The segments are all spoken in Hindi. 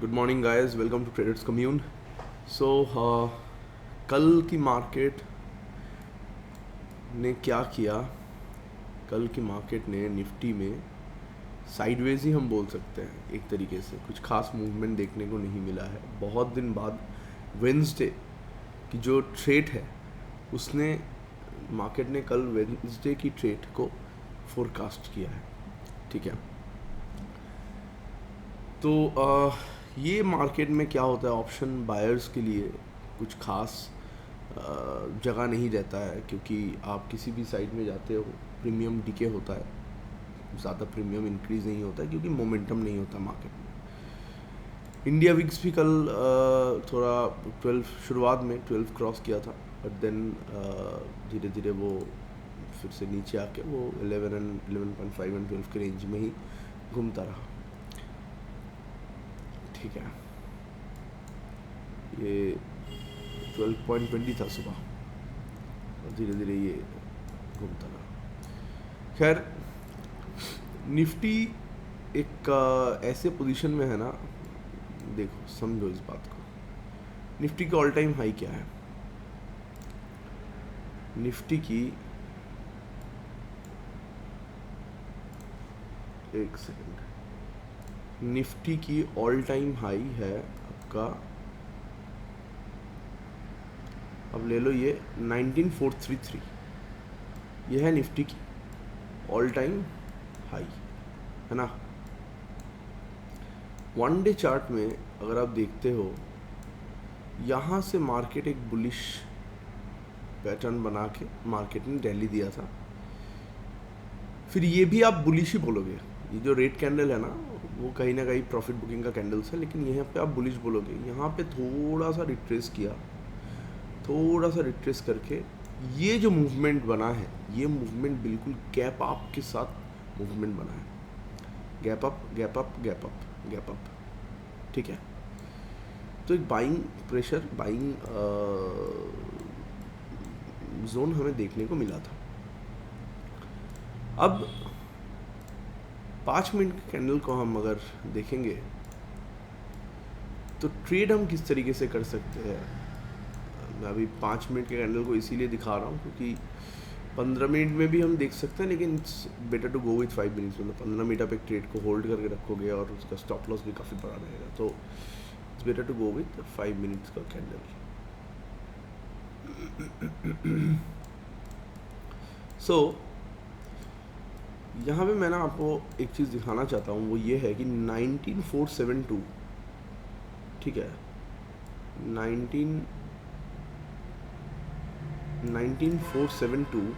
Good morning guys, welcome to traders commune. So कल की मार्केट ने क्या किया? कल की मार्केट ने निफ्टी में साइडवेज ही हम बोल सकते हैं एक तरीके से, कुछ खास मूवमेंट देखने को नहीं मिला है। बहुत दिन बाद वेंसडे की जो ट्रेड है उसने मार्केट ने कल वेंसडे की ट्रेड को फोरकास्ट किया है। ठीक है, तो ये मार्केट में क्या होता है, ऑप्शन बायर्स के लिए कुछ खास जगह नहीं रहता है, क्योंकि आप किसी भी साइड में जाते हो प्रीमियम डीके होता है, ज़्यादा प्रीमियम इंक्रीज नहीं होता है क्योंकि मोमेंटम नहीं होता मार्केट में। इंडिया विक्स भी कल थोड़ा 12 शुरुआत में 12 क्रॉस किया था, बट देन धीरे धीरे वो फिर से नीचे आके वो 11 एंड 11.5 एंड 12 के रेंज में ही घूमता रहा। ठीक है, ये 12.20 था सुबह और धीरे धीरे ये घूमता रहा। खैर, निफ्टी एक ऐसे पोजीशन में है ना, देखो समझो इस बात को। निफ्टी का ऑल टाइम हाई क्या है? निफ्टी की, एक सेकंड, निफ्टी की ऑल टाइम हाई है आपका, अब ले लो ये 19433, ये है निफ्टी की ऑल टाइम हाई, है ना। वन डे चार्ट में अगर आप देखते हो, यहाँ से मार्केट एक बुलिश पैटर्न बना के मार्केट ने रैली दिया था। फिर ये भी आप बुलिश ही बोलोगे, ये जो रेड कैंडल है ना वो कहीं ना कहीं प्रॉफिट बुकिंग का कैंडल्स है, लेकिन यहाँ पे आप बुलिश बोलोगे। यहाँ पे थोड़ा सा रिट्रेस किया, थोड़ा सा रिट्रेस करके ये जो मूवमेंट बना है, ये मूवमेंट बिल्कुल गैप अप के साथ मूवमेंट बना है, gap up gap up gap up gap up. ठीक है, तो एक बाइंग प्रेशर, बाइंग जोन हमें देखने को मिला था। अब 5 मिनट के कैंडल को हम अगर देखेंगे तो ट्रेड हम किस तरीके से कर सकते हैं। मैं अभी 5 मिनट के कैंडल को इसीलिए दिखा रहा हूँ क्योंकि 15 मिनट में भी हम देख सकते हैं, लेकिन it's better to go with 5 minutes. मतलब 15 मिनट आप एक ट्रेड को होल्ड करके रखोगे और उसका स्टॉप लॉस भी काफ़ी बड़ा रहेगा, तो it's better to go with 5 minutes का कैंडल। सो यहाँ पे मैं ना आपको एक चीज़ दिखाना चाहता हूँ, वो ये है कि 19472, ठीक है, 19472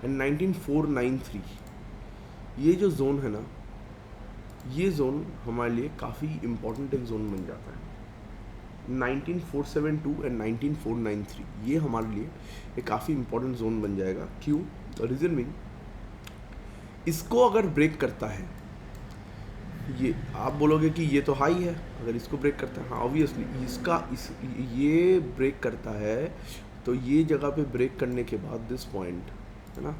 एंड 19493, ये जो जोन है ना, ये जोन हमारे लिए काफ़ी इम्पोर्टेंट एक जोन बन जाता है। 19472 एंड 19493 ये हमारे लिए एक काफ़ी इम्पोर्टेंट जोन बन जाएगा। क्यों? रीज़न मीन, इसको अगर ब्रेक करता है, ये आप बोलोगे कि ये तो हाई है, अगर इसको ब्रेक करता है, हाँ ऑब्वियसली ये ब्रेक करता है, तो ये जगह पे ब्रेक करने के बाद दिस पॉइंट है ना,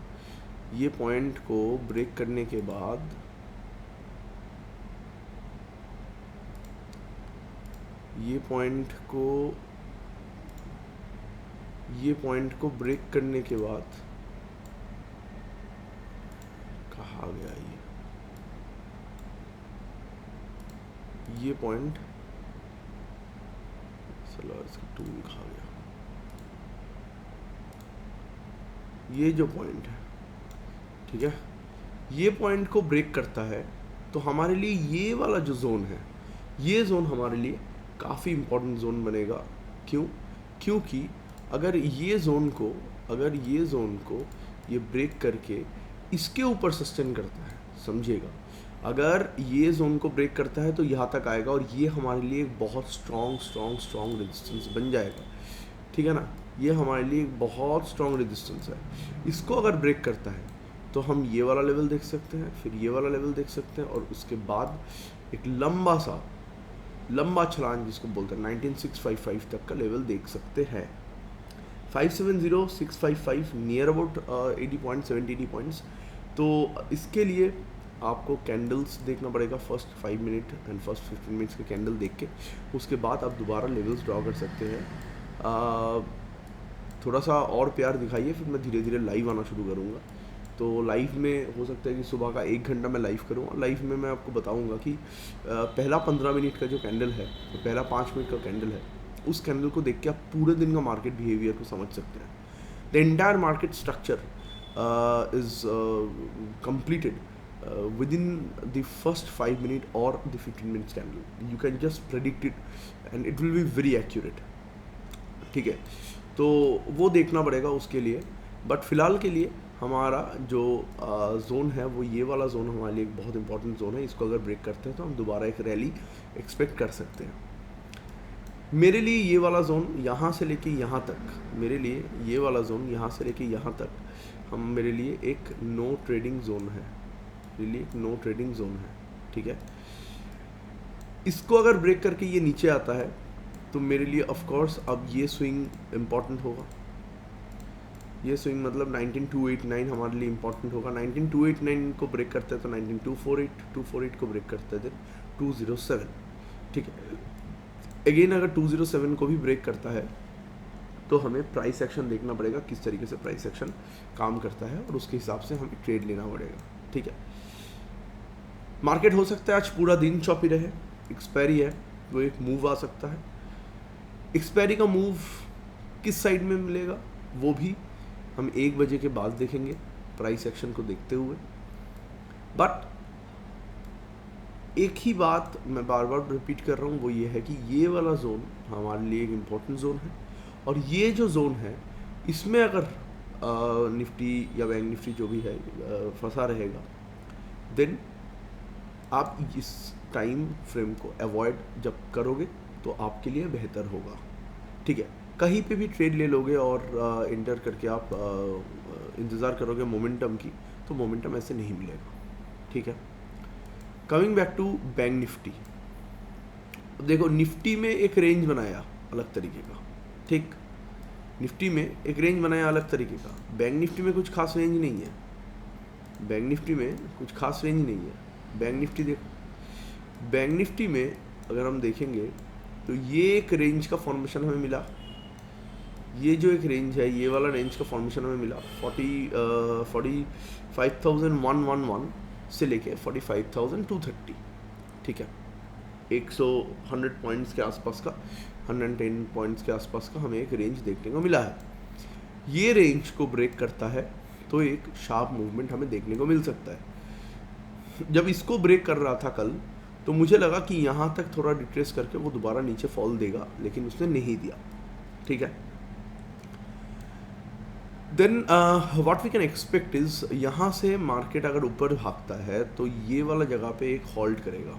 ये पॉइंट को ब्रेक करने के बाद ये पॉइंट को ब्रेक करने के बाद कहाँ गया ये पॉइंट, चलो इसका टूल खा गया। ये जो पॉइंट है, ठीक है, ये पॉइंट को ब्रेक करता है, तो हमारे लिए ये वाला जो जोन है, ये जोन हमारे लिए काफ़ी इम्पोर्टेंट जोन बनेगा। क्यों? क्योंकि अगर ये जोन को ये ब्रेक करके इसके ऊपर सस्टेन करता है, समझिएगा, अगर ये जोन को ब्रेक करता है तो यहाँ तक आएगा और ये हमारे लिए एक बहुत स्ट्रॉन्ग रेजिस्टेंस बन जाएगा। ठीक है ना, ये हमारे लिए एक बहुत स्ट्रॉन्ग रेजिस्टेंस है। इसको अगर ब्रेक करता है तो हम ये वाला लेवल देख सकते हैं, फिर ये वाला लेवल देख सकते हैं, और उसके बाद एक लंबा छलांग जिसको बोलते हैं 19655 तक का लेवल देख सकते हैं। 570655 नियर अबाउट 80 पॉइंट्स, 70 पॉइंट्स। तो इसके लिए आपको कैंडल्स देखना पड़ेगा, first 5 minute and first 15 minutes के कैंडल देख के उसके बाद आप दोबारा लेवल्स ड्रॉ कर सकते हैं। थोड़ा सा और प्यार दिखाइए, फिर मैं धीरे धीरे लाइव आना शुरू करूँगा। तो लाइव में हो सकता है कि सुबह का 1 घंटा मैं लाइव करूँ, और लाइव में मैं आपको बताऊँगा कि पहला 15 मिनट का जो कैंडल है, तो पहला 5 मिनट का कैंडल है, उस कैंडल को देख के आप पूरे दिन का मार्केट बिहेवियर को समझ सकते हैं। The entire market structure is completed within the first 5 minute or the 15 minutes candle. You can just predict it and it will be very accurate. ठीक है, तो वो देखना पड़ेगा उसके लिए। बट फिलहाल के लिए हमारा जो जोन है वो ये वाला जोन हमारे लिए एक बहुत इंपॉर्टेंट जोन है। इसको अगर ब्रेक करते हैं तो हम दोबारा एक रैली एक्सपेक्ट कर सकते हैं। मेरे लिए ये वाला जोन यहाँ से लेके यहाँ तक, मेरे लिए ये वाला जोन यहाँ से लेके यहाँ तक मेरे लिए एक नो ट्रेडिंग जोन है, मेरे लिए एक नो ट्रेडिंग जोन है। ठीक है, इसको अगर ब्रेक करके ये नीचे आता है तो मेरे लिए ऑफ कोर्स अब ये स्विंग इम्पॉर्टेंट होगा। ये स्विंग मतलब 19289 हमारे लिए इम्पॉर्टेंट होगा। 19289 को ब्रेक करते हैं तो 19248, 248 को ब्रेक करते थे 207। ठीक है, अगेन अगर 207 को भी ब्रेक करता है तो हमें प्राइस एक्शन देखना पड़ेगा, किस तरीके से प्राइस एक्शन काम करता है, और उसके हिसाब से हमें ट्रेड लेना पड़ेगा। ठीक है, मार्केट हो सकता है आज पूरा दिन चॉपी रहे, एक्सपायरी है वो एक मूव आ सकता है। एक्सपायरी का मूव किस साइड में मिलेगा वो भी हम 1 बजे के बाद देखेंगे प्राइस एक्शन को देखते हुए। बट एक ही बात मैं बार बार रिपीट कर रहा हूँ, वो ये है कि ये वाला जोन हमारे लिए एक इम्पोर्टेंट जोन है, और ये जो जोन है इसमें अगर निफ्टी या बैंक निफ्टी जो भी है फंसा रहेगा, देन आप इस टाइम फ्रेम को अवॉइड जब करोगे तो आपके लिए बेहतर होगा। ठीक है, कहीं पे भी ट्रेड ले लोगे और इंटर करके आप इंतज़ार करोगे मोमेंटम की, तो मोमेंटम ऐसे नहीं मिलेगा। ठीक है, coming back to bank Nifty, देखो निफ्टी में एक रेंज बनाया अलग तरीके का। ठीक, निफ्टी में एक रेंज बनाया अलग तरीके का, बैंक निफ्टी में कुछ खास रेंज नहीं है। बैंक निफ्टी में कुछ खास रेंज नहीं है। बैंक निफ्टी देखो, बैंक निफ्टी में अगर हम देखेंगे तो ये एक रेंज का फॉर्मेशन हमें मिला, ये जो एक रेंज है ये वाला रेंज का फॉर्मेशन हमें मिला 45,111 से लेके 45,230। ठीक है, 100 पॉइंट्स के आसपास का, 110 पॉइंट्स के आसपास का हमें एक रेंज देखने को मिला है। ये रेंज को ब्रेक करता है तो एक शार्प मूवमेंट हमें देखने को मिल सकता है। जब इसको ब्रेक कर रहा था कल, तो मुझे लगा कि यहाँ तक थोड़ा डिट्रेस करके वो दोबारा नीचे फॉल देगा, लेकिन उसने नहीं दिया। ठीक है, then what we can expect is, यहाँ से मार्केट अगर ऊपर भागता है तो ये वाला जगह पे एक होल्ड करेगा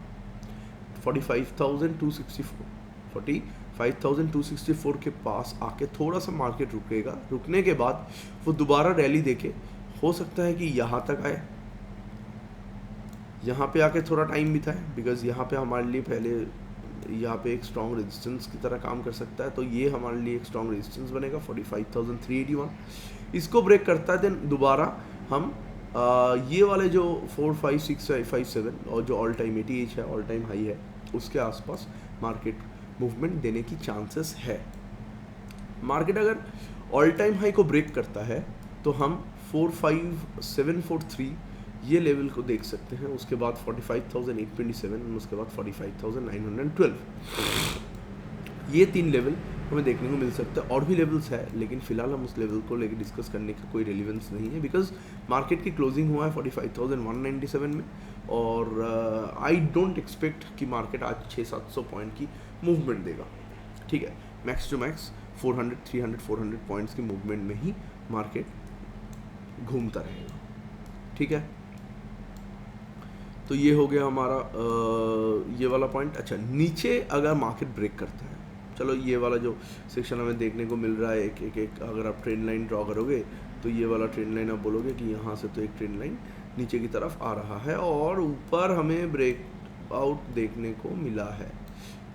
45,264 के पास आके थोड़ा सा मार्केट रुकेगा। रुकने के बाद वो दोबारा रैली देके हो सकता है कि यहाँ तक आए, यहाँ पे आके थोड़ा टाइम बिताए, बिकॉज यहाँ पे हमारे लिए पहले यहाँ पे एक स्ट्रॉन्ग रेजिस्टेंस की तरह काम कर सकता है। तो ये हमारे लिए एक स्ट्रॉन्ग रेजिस्टेंस बनेगा 45,381। इसको ब्रेक करता है देन दोबारा हम ये वाले जो 4, 5, 6, 5, 7 और जो ऑल टाइम 88 है, ऑल टाइम हाई है, उसके आसपास मार्केट मूवमेंट देने की चांसेस है। मार्केट अगर ऑल टाइम हाई को ब्रेक करता है तो हम 45,743 ये लेवल को देख सकते हैं। उसके बाद 45,827, उसके बाद 45,912, ये 3 लेवल हमें देखने को मिल सकता है। और भी लेवल्स है, लेकिन फिलहाल हम उस लेवल को लेकर डिस्कस करने का कोई रेलिवेंस नहीं है, बिकॉज मार्केट की क्लोजिंग हुआ है 45,197 में, और आई डोंट एक्सपेक्ट कि मार्केट आज 600-700 पॉइंट की मूवमेंट देगा। ठीक है, मैक्स टू मैक्स 400, 300, 400 पॉइंट्स की मूवमेंट में ही मार्केट घूमता रहेगा। ठीक है, तो ये हो गया हमारा ये वाला पॉइंट। अच्छा, नीचे अगर मार्केट ब्रेक करता है, चलो ये वाला जो सेक्शन हमें देखने को मिल रहा है, एक अगर आप ट्रेंड लाइन ड्रॉ करोगे तो ये वाला ट्रेंड लाइन आप बोलोगे कि यहाँ से तो एक ट्रेंड लाइन नीचे की तरफ आ रहा है और ऊपर हमें ब्रेक आउट देखने को मिला है।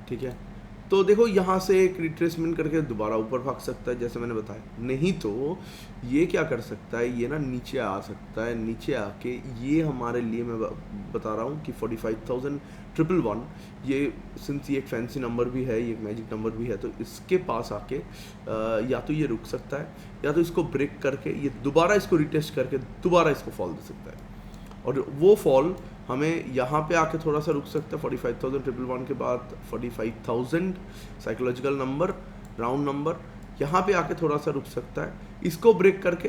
ठीक है, तो देखो यहाँ से एक रिट्रेसमेंट करके दोबारा ऊपर भाग सकता है जैसे मैंने बताया, नहीं तो ये क्या कर सकता है, ये ना नीचे आ सकता है, नीचे आके ये हमारे लिए मैं बता रहा हूँ कि 45,111 ये सिंस ये एक फैंसी नंबर भी है, ये एक मैजिक नंबर भी है, तो इसके पास आके या तो ये रुक सकता है या तो इसको ब्रेक करके ये दोबारा इसको रिटेस्ट करके दोबारा इसको फॉल दे सकता है। और वो फॉल हमें यहाँ पे आके थोड़ा सा रुक सकता है 45,111 के बाद 45,000 साइकोलॉजिकल नंबर, राउंड नंबर, यहाँ पे आके थोड़ा सा रुक सकता है। इसको ब्रेक करके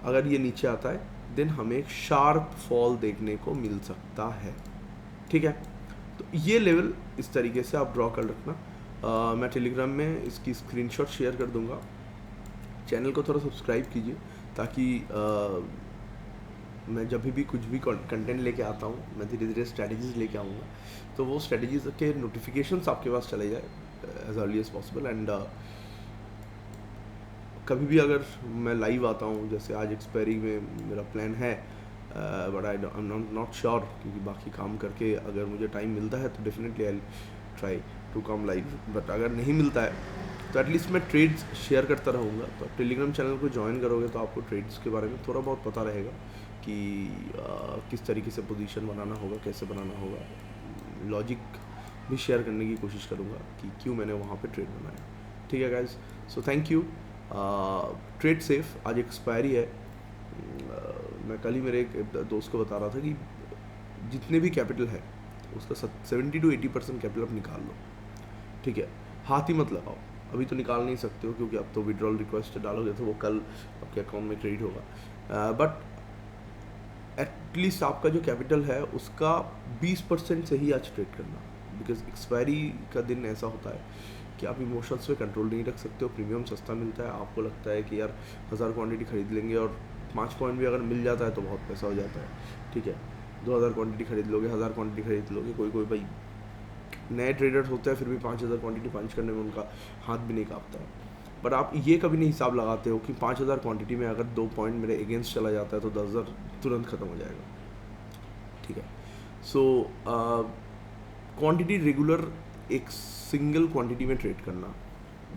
अगर ये नीचे आता है देन हमें एक शार्प फॉल देखने को मिल सकता है, ठीक है। तो ये लेवल इस तरीके से आप ड्रॉ कर रखना। मैं टेलीग्राम में इसकी स्क्रीनशॉट शेयर कर दूंगा। चैनल को थोड़ा सब्सक्राइब कीजिए ताकि मैं जब भी कुछ भी कंटेंट लेके आता हूँ मैं धीरे धीरे स्ट्रैटेजीज लेके आऊँगा, तो वो स्ट्रैटेजीज के नोटिफिकेशंस आपके पास चले जाए as early as possible. And कभी भी अगर मैं लाइव आता हूँ, जैसे आज एक्सपायरी में मेरा प्लान है, but I am not sure, क्योंकि बाकी काम करके अगर मुझे टाइम मिलता है तो definitely I try to come live, but अगर नहीं मिलता है तो एटलीस्ट मैं ट्रेड्स शेयर करता रहूँगा। तो आप टेलीग्राम चैनल को ज्वाइन करोगे तो आपको ट्रेड्स के बारे में थोड़ा बहुत पता रहेगा कि किस तरीके से पोजीशन बनाना होगा, कैसे बनाना होगा। लॉजिक भी शेयर करने की कोशिश करूँगा कि क्यों मैंने वहाँ पे ट्रेड बनाया, ठीक है guys. So thank you, trade safe. आज एक्सपायरी है। मैं कल ही मेरे एक दोस्त को बता रहा था कि जितने भी कैपिटल है उसका 70 to 80% कैपिटल आप निकाल लो, ठीक है। हाथ ही मत लगाओ, अभी तो निकाल नहीं सकते हो क्योंकि अब तो विड्रॉल रिक्वेस्ट डालोगे तो वो कल आपके अकाउंट में क्रेडिट होगा, बट एटलीस्ट आपका जो कैपिटल है उसका 20% से ही आज ट्रेड करना, बिकॉज एक्सपायरी का दिन ऐसा होता है कि आप इमोशंस पे कंट्रोल नहीं रख सकते हो। प्रीमियम सस्ता मिलता है, आपको लगता है कि यार 1000 क्वांटिटी खरीद लेंगे और 5 पॉइंट भी अगर मिल जाता है तो बहुत पैसा हो जाता है, ठीक है। 2000 क्वांटिटी खरीद लोगे, 1000 क्वांटिटी खरीद लोगे, कोई भाई नए ट्रेडर्स होते हैं फिर भी 5000 क्वांटिटी पंच करने में उनका हाथ भी नहीं कांपता है। पर आप ये कभी नहीं हिसाब लगाते हो कि 5000 क्वांटिटी में अगर 2 पॉइंट मेरे अगेंस्ट चला जाता है तो 10,000 तुरंत ख़त्म हो जाएगा, ठीक है। सो क्वांटिटी रेगुलर एक सिंगल क्वांटिटी में ट्रेड करना,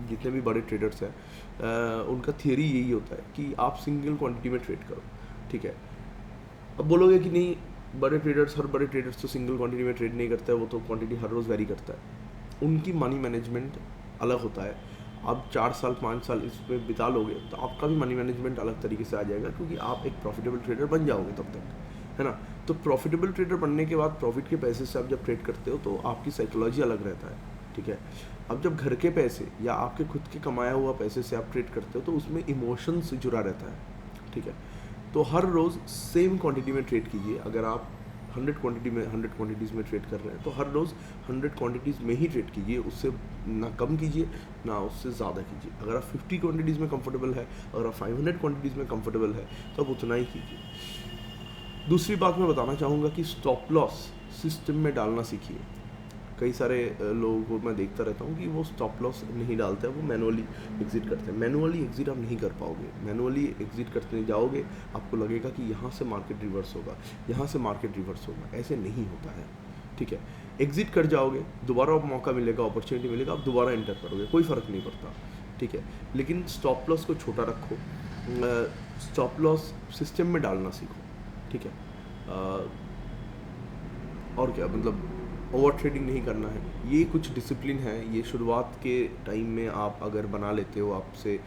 जितने भी बड़े ट्रेडर्स हैं उनका थियरी यही होता है कि आप सिंगल क्वांटिटी में ट्रेड करो, ठीक है। अब बोलोगे कि नहीं हर बड़े ट्रेडर्स तो सिंगल क्वांटिटी में ट्रेड नहीं करता है, वो तो क्वांटिटी हर रोज़ वेरी करता है। उनकी मनी मैनेजमेंट अलग होता है। आप 4 साल 5 साल इसमें बिता लोगे तो आपका भी मनी मैनेजमेंट अलग तरीके से आ जाएगा, क्योंकि आप एक प्रॉफिटेबल ट्रेडर बन जाओगे तब तक, है ना। तो प्रॉफिटेबल ट्रेडर बनने के बाद प्रॉफिट के पैसे से आप जब ट्रेड करते हो तो आपकी साइकोलॉजी अलग रहता है, ठीक है। अब जब घर के पैसे या आपके खुद के कमाया हुआ पैसे से आप ट्रेड करते हो तो उसमें इमोशंस जुड़ा रहता है, ठीक है। तो हर रोज़ सेम क्वांटिटी में ट्रेड कीजिए। अगर आप 100 क्वांटिटीज़ में ट्रेड कर रहे हैं तो हर रोज़ 100 क्वांटिटीज़ में ही ट्रेड कीजिए, उससे ना कम कीजिए ना उससे ज़्यादा कीजिए। अगर आप 50 क्वांटिटीज़ में कंफर्टेबल है, अगर आप 500 क्वांटिटीज़ में कंफर्टेबल है तो आप उतना ही कीजिए। दूसरी बात मैं बताना चाहूँगा कि स्टॉप लॉस सिस्टम में डालना सीखिए। कई सारे लोगों को मैं देखता रहता हूँ कि वो स्टॉप लॉस नहीं डालते हैं, वो मैनुअली एग्जिट करते हैं। मैनुअली एग्जिट आप नहीं कर पाओगे। मैनुअली एग्जिट करते जाओगे आपको लगेगा कि यहाँ से मार्केट रिवर्स होगा, यहाँ से मार्केट रिवर्स होगा, ऐसे नहीं होता है, ठीक है। एग्जिट कर जाओगे, दोबारा मौका मिलेगा, अपॉर्चुनिटी मिलेगा, आप दोबारा एंटर करोगे, कोई फ़र्क नहीं पड़ता, ठीक है। लेकिन स्टॉप लॉस को छोटा रखो, स्टॉप लॉस सिस्टम में डालना सीखो, ठीक है। और क्या, मतलब ओवर ट्रेडिंग नहीं करना है। ये कुछ डिसिप्लिन है, ये शुरुआत के टाइम में आप अगर बना लेते हो, आपसे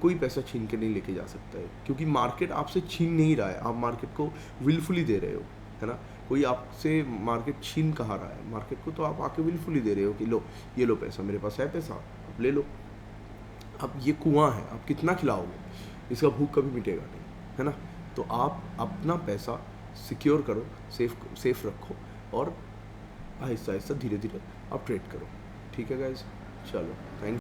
कोई पैसा छीन के नहीं लेके जा सकता है, क्योंकि मार्केट आपसे छीन नहीं रहा है, आप मार्केट को विलफुली दे रहे हो, है ना। कोई आपसे मार्केट छीन कहाँ रहा है, मार्केट को तो आप आके विलफुली दे रहे हो कि लो ये लो पैसा, मेरे पास है पैसा, आप ले लो। अब ये कुआं है, आप कितना खिलाओगे, इसका भूख कभी मिटेगा नहीं, है ना। तो आप अपना पैसा सिक्योर करो, सेफ रखो और आहिस्ता आहिस्ता धीरे धीरे आप ट्रेड करो, ठीक है गाइज। चलो, थैंक